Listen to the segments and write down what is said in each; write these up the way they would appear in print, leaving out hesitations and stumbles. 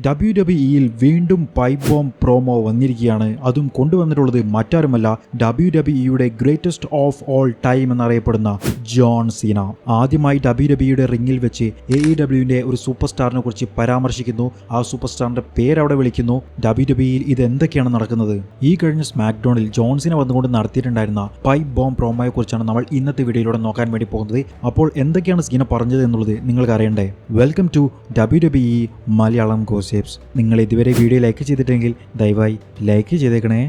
WWE വീണ്ടും pipe bomb promo വന്നിരിക്കുകയാണ്. അതും കൊണ്ടുവന്നിട്ടുള്ളത് മറ്റാരുമല്ല, WWE greatest of all time എന്നറിയപ്പെടുന്ന ജോൺ സീന. ആദ്യമായി WWE റിംഗിൽ വെച്ച് AEWന്റെ ഒരു സൂപ്പർ സ്റ്റാറിനെ കുറിച്ച് പരാമർശിക്കുന്നു. ആ സൂപ്പർ സ്റ്റാറിന്റെ പേരവിടെ വിളിക്കുന്നു. WWE ഇത് എന്തൊക്കെയാണ് നടക്കുന്നത്? ഈ കഴിഞ്ഞ സ്മാക്ഡൗണിൽ ജോൺ സീന വന്നുകൊണ്ട് നടത്തിയിട്ടുണ്ടായിരുന്ന പൈപ്പ് ബോംബ് പ്രോമോയെ കുറിച്ചാണ് നമ്മൾ ഇന്നത്തെ വീഡിയോയിലൂടെ നോക്കാൻ വേണ്ടി പോകുന്നത്. അപ്പോൾ എന്തൊക്കെയാണ് സീന പറഞ്ഞത് എന്നുള്ളത് നിങ്ങൾക്ക് അറിയണ്ടേ? Welcome to WWE Malayalam gossips. നിങ്ങൾ ഇതുവരെ വീഡിയോ ലൈക്ക് ചെയ്തിട്ടെങ്കിൽ ദയവായി ലൈക്ക് ചെയ്തേക്കണേ.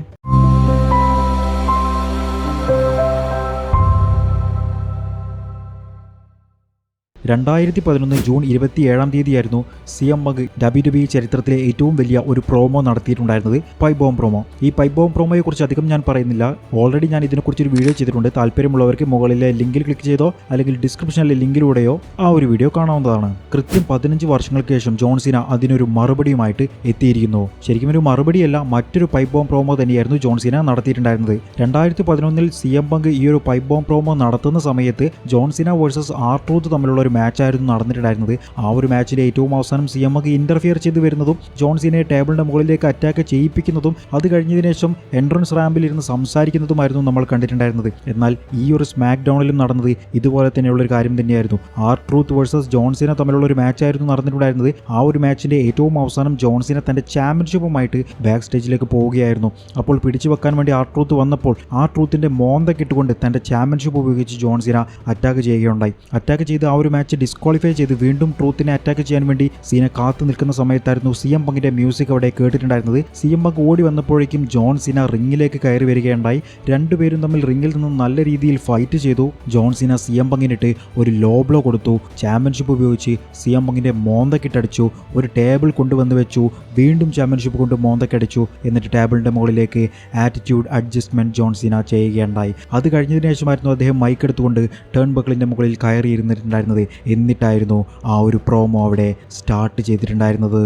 2011 ജൂൺ 27 CM പങ്ക് WWE ചരിത്രത്തിലെ ഏറ്റവും വലിയ ഒരു പ്രോമോ നടത്തിയിട്ടുണ്ടായിരുന്നത് പൈപ്പ് ബോംബ് പ്രോമോ. ഈ പൈപ്പ് ബോംബ് പ്രോമോയെ കുറിച്ച് അധികം ഞാൻ പറയുന്നില്ല. ഓൾറെഡി ഞാൻ ഇതിനെക്കുറിച്ച് ഒരു വീഡിയോ ചെയ്തിട്ടുണ്ട്. താല്പര്യമുള്ളവർക്ക് മുകളിലെ ലിങ്കിൽ ക്ലിക്ക് ചെയ്തോ അല്ലെങ്കിൽ ഡിസ്ക്രിപ്ഷനിലെ ലിങ്കിലൂടെയോ ആ ഒരു വീഡിയോ കാണാവുന്നതാണ്. കൃത്യം 15 വർഷങ്ങൾക്ക് ശേഷം ജോൺ സീന അതിനൊരു മറുപടിയുമായിട്ട് എത്തിയിരിക്കുന്നു. ശരിക്കും ഒരു മറുപടിയല്ല, മറ്റൊരു പൈപ്പ് ബോംബ് പ്രോമോ തന്നെയായിരുന്നു ജോൺ സീന നടത്തിയിട്ടുണ്ടായിരുന്നത്. 2011 CM പങ്ക് ഈ ഒരു പൈപ്പ് ബോംബ് പ്രോമോ നടത്തുന്ന സമയത്ത് ജോൺ സീന വേഴ്സസ് R-Truth തമ്മിലുള്ള മാച്ചായിരുന്നു നടന്നിട്ടുണ്ടായിരുന്നത്. ആ ഒരു മാച്ചിന്റെ ഏറ്റവും അവസാനം CM പങ്ക് ഇന്റർഫിയർ ചെയ്ത് വരുന്നതും ജോൺ സീനയെ ടേബിളിന്റെ മുകളിലേക്ക് അറ്റാക്ക് ചെയ്യിപ്പിക്കുന്നതും അത് കഴിഞ്ഞതിന് ശേഷം എൻട്രൻസ് റാമ്പിൽ ഇരുന്ന് സംസാരിക്കുന്നതുമായിരുന്നു നമ്മൾ കണ്ടിട്ടുണ്ടായിരുന്നത്. എന്നാൽ ഈ ഒരു സ്മാക്ക് ഡൗണിലും നടന്നത് ഇതുപോലെ തന്നെയുള്ള ഒരു കാര്യം തന്നെയായിരുന്നു. R-Truth വേഴ്സസ് ജോൺ സീന തമ്മിലുള്ള ഒരു മാച്ചായിരുന്നു നടന്നിട്ടുണ്ടായിരുന്നത്. ആ ഒരു മാച്ചിന്റെ ഏറ്റവും അവസാനം ജോൺ സീന തന്റെ ചാമ്പ്യൻഷിപ്പുമായിട്ട് ബാക്ക് സ്റ്റേജിലേക്ക് പോവുകയായിരുന്നു. അപ്പോൾ പിടിച്ചു വെക്കാൻ വേണ്ടി R-Truth വന്നപ്പോൾ R-Truthന്റെ മോന്തൊക്കെ ഇട്ടുകൊണ്ട് തന്റെ ചാമ്പ്യൻഷിപ്പ് ഉപയോഗിച്ച് ജോൺ സീന അറ്റാക്ക് ചെയ്യുകയുണ്ടായി. അറ്റാക്ക് ചെയ്ത് ആ ഒരു മാച്ച് ഡിസ്ക്വാളിഫൈ ചെയ്ത് വീണ്ടും ട്രൂത്തിനെ അറ്റാക്ക് ചെയ്യാൻ വേണ്ടി സീന കാത്തു നിൽക്കുന്ന സമയത്തായിരുന്നു CM പങ്കിന്റെ മ്യൂസിക് അവിടെ കേട്ടിട്ടുണ്ടായിരുന്നത്. CM പങ്ക് ഓടി വന്നപ്പോഴേക്കും ജോൺ സീന റിംഗിലേക്ക് കയറി വരികയുണ്ടായി. രണ്ടുപേരും തമ്മിൽ റിംഗിൽ നിന്നും നല്ല രീതിയിൽ ഫൈറ്റ് ചെയ്തു. ജോൺ സീന CM പങ്കിനിട്ട് ഒരു ലോ ബ്ലോ കൊടുത്തു. ചാമ്പ്യൻഷിപ്പ് ഉപയോഗിച്ച് CM പങ്കിന്റെ മോന്തക്കിട്ടടിച്ചു. ഒരു ടേബിൾ കൊണ്ടുവന്ന് വെച്ചു. വീണ്ടും ചാമ്പ്യൻഷിപ്പ് കൊണ്ട് മോന്തക്കടിച്ചു. എന്നിട്ട് ടേബിളിന്റെ മുകളിലേക്ക് ആറ്റിറ്റ്യൂഡ് അഡ്ജസ്റ്റ്മെന്റ് ജോൺ സീന ചെയ്യുകയുണ്ടായി. അത് കഴിഞ്ഞതിന് ശേഷമായിരുന്നു അദ്ദേഹം മൈക്ക് എടുത്തുകൊണ്ട് ടേൺ ബക്കിളിന്റെ മുകളിൽ കയറി ഇരുന്നിട്ടുണ്ടായിരുന്നത്. എന്നിട്ടായിരുന്നു ആ ഒരു പ്രോമോ അവിടെ സ്റ്റാർട്ട് ചെയ്തിട്ടുണ്ടായിരുന്നത്.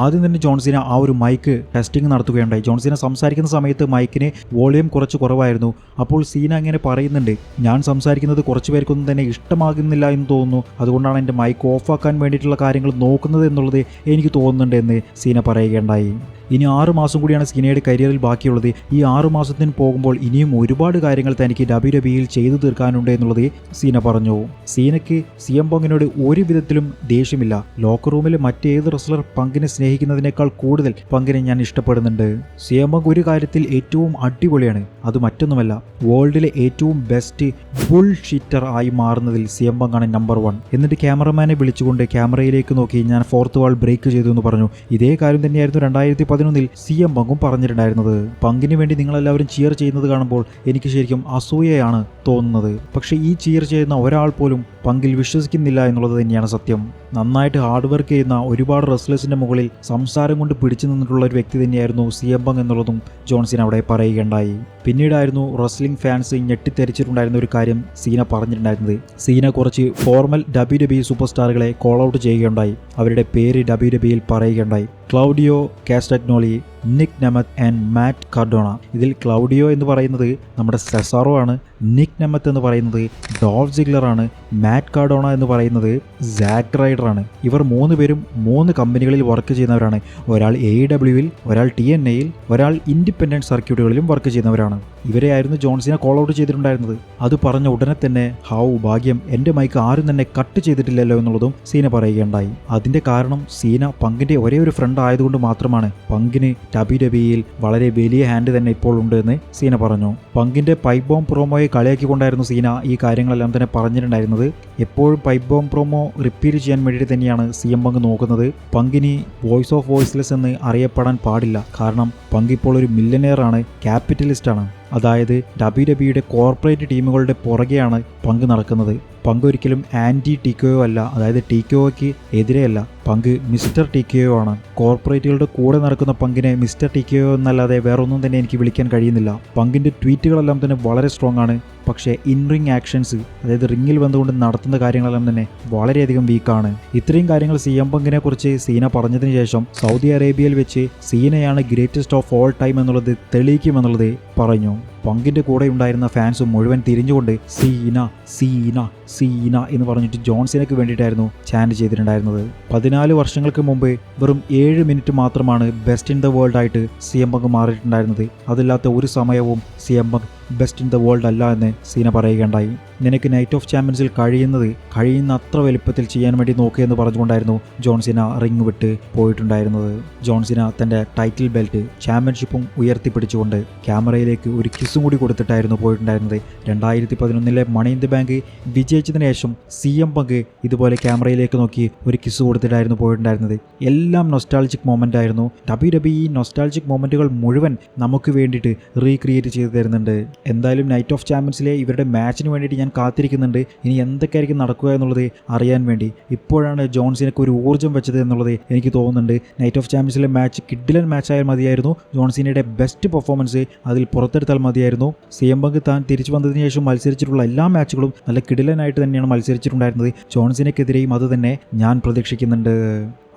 ആദ്യം തന്നെ ജോൺ സീന ആ ഒരു മൈക്ക് ടെസ്റ്റിംഗ് നടത്തുകയുണ്ടായി. ജോൺ സീന സംസാരിക്കുന്ന സമയത്ത് മൈക്കിന് വോളിയം കുറച്ച് കുറവായിരുന്നു. അപ്പോൾ സീന അങ്ങനെ പറയുന്നുണ്ട്, ഞാൻ സംസാരിക്കുന്നത് കുറച്ച് പേർക്കൊന്നും തന്നെ ഇഷ്ടമാകുന്നില്ല എന്ന് തോന്നുന്നു, അതുകൊണ്ടാണ് എൻ്റെ മൈക്ക് ഓഫാക്കാൻ വേണ്ടിയിട്ടുള്ള കാര്യങ്ങൾ നോക്കുന്നത് എന്നുള്ളത് എനിക്ക് തോന്നുന്നുണ്ട് എന്ന് സീന പറയുകയുണ്ടായി. ഇനി 6 മാസം കൂടിയാണ് സീനയുടെ കരിയറിൽ ബാക്കിയുള്ളത്. ഈ 6 മാസത്തിന് പോകുമ്പോൾ ഇനിയും ഒരുപാട് കാര്യങ്ങൾ തനിക്ക് WWEയിൽ ചെയ്തു തീർക്കാനുണ്ട് എന്നുള്ളത് സീന പറഞ്ഞു. സീനയ്ക്ക് CM പങ്കിനോട് ഒരു വിധത്തിലും ദേഷ്യമില്ല. ലോക്കർ റൂമിൽ മറ്റേത് റെസ്ലർ പങ്കിനെ സ്നേഹിക്കുന്നതിനേക്കാൾ കൂടുതൽ പങ്കിനെ ഞാൻ ഇഷ്ടപ്പെടുന്നുണ്ട്. CM പങ്ക് ഒരു കാര്യത്തിൽ ഏറ്റവും അടിപൊളിയാണ്. അത് മറ്റൊന്നുമല്ല, വേൾഡിലെ ഏറ്റവും ബെസ്റ്റ് ബുൾ ഷിറ്റർ ആയി മാറുന്നതിൽ CM പങ്കാണ് നമ്പർ 1. എന്നിട്ട് ക്യാമറമാനെ വിളിച്ചുകൊണ്ട് ക്യാമറയിലേക്ക് നോക്കി ഞാൻ 4th വാൾ ബ്രേക്ക് ചെയ്തു എന്ന് പറഞ്ഞു. ഇതേ കാര്യം തന്നെയായിരുന്നു 2011 CM പങ്കും പറഞ്ഞിട്ടുണ്ടായിരുന്നത്. പങ്കിന് വേണ്ടി നിങ്ങളെല്ലാവരും ചിയർ ചെയ്യുന്നത് കാണുമ്പോൾ എനിക്ക് ശരിക്കും അസൂയയാണ് തോന്നുന്നത്. പക്ഷേ ഈ ചിയർ ചെയ്യുന്ന ഒരാൾ പോലും പങ്കിൽ വിശ്വസിക്കുന്നില്ല എന്നുള്ളത് തന്നെയാണ് സത്യം. നന്നായിട്ട് ഹാർഡ് വർക്ക് ചെയ്യുന്ന ഒരുപാട് റെസ്ലേഴ്സിന്റെ മുകളിൽ സംസാരം കൊണ്ട് പിടിച്ചു നിന്നിട്ടുള്ള ഒരു വ്യക്തി തന്നെയായിരുന്നു CM പങ്ക് എന്നുള്ളതും ജോൺ സീന അവിടെ പറയുകയുണ്ടായി. പിന്നീടായിരുന്നു റെസ്ലിംഗ് ഫാൻസ് ഞെട്ടിത്തെറിച്ചിട്ടുണ്ടായിരുന്ന ഒരു കാര്യം സീന പറഞ്ഞിട്ടുണ്ടായിരുന്നത്. സീന കുറച്ച് ഫോർമൽ WWE സൂപ്പർ സ്റ്റാറുകളെ കോൾ ഔട്ട് ചെയ്യുകയുണ്ടായി. അവരുടെ പേര് WWEയിൽ പറയുകയുണ്ടായി. Claudio Castagnoli, Nick Nemeth and Matt Cardona. ഇതിൽ ക്ലൗഡിയോ എന്ന് പറയുന്നത് നമ്മുടെ സെസാറോ ആണ്. നിക് നെമത്ത് എന്ന് പറയുന്നത് ഡോൾഫ് സിഗ്ലർ ആണ്. മാറ്റ് കാർഡോണ എന്ന് പറയുന്നത് സാക്ക് റൈഡർ ആണ്. ഇവർ 3 പേരും 3 കമ്പനികളിൽ വർക്ക് ചെയ്യുന്നവരാണ്. ഒരാൾ AEWയിൽ, ഒരാൾ TNAയിൽ, ഒരാൾ ഇൻഡിപെൻഡൻറ്റ് സർക്യൂട്ടുകളിലും വർക്ക് ചെയ്യുന്നവരാണ്. ഇവരെയായിരുന്നു ജോൺ സീന കോൾ ഔട്ട് ചെയ്തിട്ടുണ്ടായിരുന്നത്. അത് പറഞ്ഞ ഉടനെ തന്നെ ഹൗ ഭാഗ്യം, എൻ്റെ മൈക്ക് ആരും തന്നെ കട്ട് ചെയ്തിട്ടില്ലല്ലോ എന്നുള്ളതും സീന പറയുകയുണ്ടായി. അതിൻ്റെ കാരണം സീന പങ്കിൻ്റെ ഒരേ ഒരു ഫ്രണ്ട് ആയതുകൊണ്ട് മാത്രമാണ്. പങ്കിന് WWEയിൽ വളരെ വലിയ ഹാൻഡ് തന്നെ ഇപ്പോൾ ഉണ്ട് എന്ന് സീന പറഞ്ഞു. പങ്കിൻ്റെ പൈപ്പ് ബോംബ് പ്രോമോയെ കളിയാക്കിക്കൊണ്ടായിരുന്നു സീന ഈ കാര്യങ്ങളെല്ലാം തന്നെ പറഞ്ഞിട്ടുണ്ടായിരുന്നത്. എപ്പോഴും പൈപ്പ് ബോംബ് പ്രോമോ റിപ്പീറ്റ് ചെയ്യാൻ വേണ്ടിയിട്ട് തന്നെയാണ് CM പങ്ക് നോക്കുന്നത്. പങ്കിന് വോയിസ് ഓഫ് വോയിസ്ലെസ് എന്ന് അറിയപ്പെടാൻ പാടില്ല. കാരണം പങ്ക് ഇപ്പോൾ ഒരു മില്യനെയർ ആണ്, ക്യാപിറ്റലിസ്റ്റ് ആണ്. അതായത് WWEയുടെ കോർപ്പറേറ്റ് ടീമുകളുടെ പുറകെയാണ് പങ്ക് നടക്കുന്നത്. പങ്ക് ഒരിക്കലും ആൻറ്റി TKO അല്ല, അതായത് TKOയ്ക്ക് എതിരെയല്ല. പങ്ക് മിസ്റ്റർ TKO ആണ്. കോർപ്പറേറ്റുകളുടെ കൂടെ നടക്കുന്ന പങ്കിനെ മിസ്റ്റർ TKO എന്നല്ലാതെ വേറൊന്നും തന്നെ എനിക്ക് വിളിക്കാൻ കഴിയുന്നില്ല. പങ്കിൻ്റെ ട്വീറ്റുകളെല്ലാം തന്നെ വളരെ സ്ട്രോങ് ആണ്. പക്ഷേ ഇൻ റിംഗ് ആക്ഷൻസ്, അതായത് റിംഗിൽ വന്നുകൊണ്ട് നടത്തുന്ന കാര്യങ്ങളെല്ലാം തന്നെ വളരെയധികം വീക്കാണ്. ഇത്രയും കാര്യങ്ങൾ CM പങ്കിനെ കുറിച്ച് സീന പറഞ്ഞതിന് ശേഷം സൗദി അറേബ്യയിൽ വെച്ച് സീനയാണ് ഗ്രേറ്റസ്റ്റ് ഓഫ് ഓൾ ടൈം എന്നുള്ളത് തെളിയിക്കുമെന്നുള്ളത് പറഞ്ഞു. പങ്കിൻ്റെ കൂടെ ഉണ്ടായിരുന്ന ഫാൻസ് മുഴുവൻ തിരിഞ്ഞുകൊണ്ട് സീന സീന സീന എന്ന് പറഞ്ഞിട്ട് ജോൺ സീനയ്ക്ക് വേണ്ടിയിട്ടായിരുന്നു ചാൻഡ് ചെയ്തിട്ടുണ്ടായിരുന്നത്. 14 വർഷങ്ങൾക്ക് മുമ്പ് വെറും 7 മിനിറ്റ് മാത്രമാണ് ബെസ്റ്റ് ഇൻ ദ വേൾഡ് ആയിട്ട് CM പങ്ക് മാറിയിട്ടുണ്ടായിരുന്നത്. അതില്ലാത്ത ഒരു സമയവും CM പങ്ക് ബെസ്റ്റ് ഇൻ ദ വേൾഡ് അല്ല എന്ന് സീന പറയുകയുണ്ടായി. നിനക്ക് നൈറ്റ് ഓഫ് ചാമ്പ്യൻസിൽ കഴിയുന്ന അത്ര വലിപ്പത്തിൽ ചെയ്യാൻ വേണ്ടി നോക്കിയെന്ന് പറഞ്ഞുകൊണ്ടായിരുന്നു ജോൺ സീന റിംഗ് വിട്ട് പോയിട്ടുണ്ടായിരുന്നത്. ജോൺ സീന തൻ്റെ ടൈറ്റിൽ ബെൽറ്റ് ചാമ്പ്യൻഷിപ്പും ഉയർത്തിപ്പിടിച്ചുകൊണ്ട് ക്യാമറയിലേക്ക് ഒരു കിസ്സും കൂടി കൊടുത്തിട്ടായിരുന്നു പോയിട്ടുണ്ടായിരുന്നത്. 2011 മണി ഇൻ ദി ബാങ്ക് വിജയിച്ചതിന് ശേഷം CM പങ്ക് ഇതുപോലെ ക്യാമറയിലേക്ക് നോക്കി ഒരു കിസ് കൊടുത്തിട്ടായിരുന്നു പോയിട്ടുണ്ടായിരുന്നത്. എല്ലാം നൊസ്റ്റാൾജിക് മൊമെൻ്റ് ആയിരുന്നു. WWE നൊസ്റ്റാൾജിക് മൊമെൻറ്റുകൾ മുഴുവൻ നമുക്ക് വേണ്ടിയിട്ട് റീക്രിയേറ്റ് ചെയ്ത് തരുന്നുണ്ട്. എന്തായാലും നൈറ്റ് ഓഫ് ചാമ്പ്യൻസിലെ ഇവരുടെ മാച്ചിന് വേണ്ടിയിട്ട് ഞാൻ കാത്തിരിക്കുന്നുണ്ട്. ഇനി എന്തൊക്കെയായിരിക്കും നടക്കുക എന്നുള്ളത് അറിയാൻ വേണ്ടി. ഇപ്പോഴാണ് ജോൺ സീനയ്ക്ക് ഒരു ഊർജ്ജം വെച്ചത് എന്നുള്ളത് എനിക്ക് തോന്നുന്നുണ്ട്. നൈറ്റ് ഓഫ് ചാമ്പ്യൻസിലെ മാച്ച് കിഡിലൻ മാച്ചായാൽ മതിയായിരുന്നു. ജോൺ സീനയുടെ ബെസ്റ്റ് പെർഫോമൻസ് അതിൽ പുറത്തെടുത്താൽ മതിയായിരുന്നു. CM പങ്ക് താൻ തിരിച്ചു വന്നതിന് ശേഷം മത്സരിച്ചിട്ടുള്ള എല്ലാ മാച്ചുകളും നല്ല കിഡിലനായിട്ട് തന്നെയാണ് മത്സരിച്ചിട്ടുണ്ടായിരുന്നത്. ജോൺ സീനയ്ക്കെതിരെയും അത് തന്നെ ഞാൻ പ്രതീക്ഷിക്കുന്നുണ്ട്.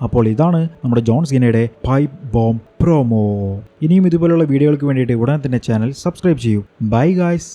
അപ്പോൾ ഇതാണ് നമ്മുടെ ജോൺ സീനയുടെ പൈപ്പ് ബോംബ് പ്രോമോ. ഇനിയും ഇതുപോലുള്ള വീഡിയോകൾക്ക് വേണ്ടിയിട്ട് ഉടനെ തന്നെ ചാനൽ സബ്സ്ക്രൈബ് ചെയ്യൂ. Bye guys.